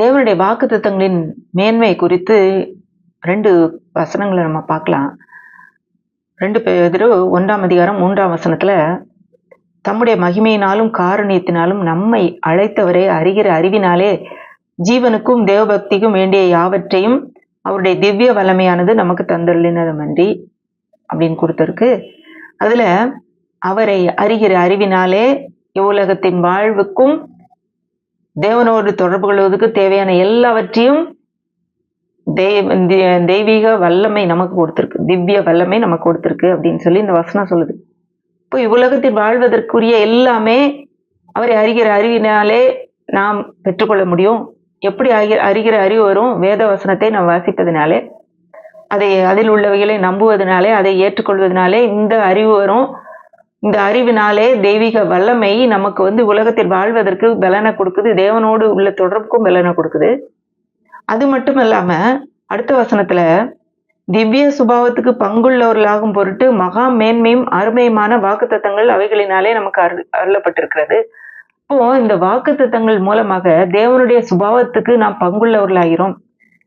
தேவனுடைய வாக்குத்தத்தங்களின் மேன்மை குறித்து 2 வசனங்களை நம்ம பார்க்கலாம். 2 பேதுரு 1ஆம் அதிகாரம் 3ஆம் வசனத்துல, தம்முடைய மகிமையினாலும் காருண்யத்தினாலும் நம்மை அழைத்தவரை அறிகிற அறிவினாலே ஜீவனுக்கும் தேவபக்திக்கும் வேண்டிய யாவற்றையும் அவருடைய திவ்ய வல்லமையானது நமக்கு தந்தருளினதுமன்றி அப்படின்னு கொடுத்திருக்கு. அதுல அவரை அறிகிற அறிவினாலே இவ்வுலகத்தின் வாழ்வுக்கும் தேவனோடு தொடர்பு கொள்வதற்கு தேவையான எல்லாவற்றையும் தெய்வீக வல்லமை நமக்கு கொடுத்திருக்கு, திவ்ய வல்லமை நமக்கு கொடுத்திருக்கு அப்படின்னு சொல்லி இந்த வசனம் சொல்லுது. இப்போ இவ்வுலகத்தில் வாழ்வதற்குரிய எல்லாமே அவரை அறிகிற அறிவினாலே நாம் பெற்றுக்கொள்ள முடியும். எப்படி அறிகிற அறிவு வரும்? வேத வசனத்தை நாம் வாசிப்பதனாலே, அதில் உள்ளவைகளை நம்புவதனாலே, அதை ஏற்றுக்கொள்வதனாலே இந்த அறிவு வரும். இந்த அறிவினாலே தெய்வீக வல்லமை நமக்கு உலகத்தில் வாழ்வதற்கு பலனை கொடுக்குது, தேவனோடு உள்ள தொடர்புக்கும் பலனை கொடுக்குது. அது மட்டும் இல்லாம அடுத்த வசனத்துல திவ்ய சுபாவத்துக்கு பங்குள்ளவர்களாகும் பொருட்டு மகா மேன்மையும் அருமையுமான வாக்குத்தத்தங்கள் அவைகளினாலே நமக்கு அருளப்பட்டிருக்கிறது. இப்போ இந்த வாக்குத்தத்தங்கள் மூலமாக தேவனுடைய சுபாவத்துக்கு நாம் பங்குள்ளவர்களாகிறோம்.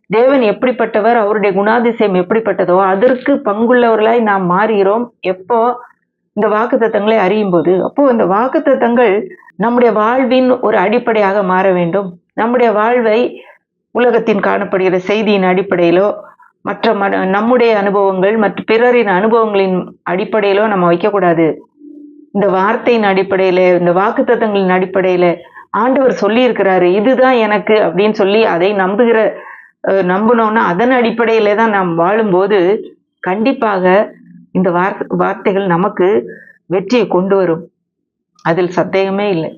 தேவன் எப்படிப்பட்டவர், அவருடைய குணாதிசயம் எப்படிப்பட்டதோ அதற்கு பங்குள்ளவர்களாய் நாம் மாறுகிறோம். எப்போ? இந்த வாக்குத்தத்தங்களை அறியும் போது. அப்போ இந்த வாக்குத்தத்தங்கள் நம்முடைய வாழ்வின் ஒரு அடிப்படையாக மாற வேண்டும். நம்முடைய வாழ்வை உலகத்தின் காணப்படுகிற செய்தியின் அடிப்படையிலோ, மற்ற நம்முடைய அனுபவங்கள் மற்ற பிறரின் அனுபவங்களின் அடிப்படையிலோ நம்ம வைக்கக்கூடாது. இந்த வார்த்தையின் அடிப்படையில, இந்த வாக்குத்தத்தங்களின் அடிப்படையில ஆண்டவர் சொல்லி இருக்கிறாரு, இதுதான் எனக்கு அப்படின்னு சொல்லி அதை நம்பணும்னா அதன் அடிப்படையில தான் நாம் வாழும்போது கண்டிப்பாக இந்த வார்த்தைகள் நமக்கு வெற்றியை கொண்டு வரும். அதில் சந்தேகமே இல்லை.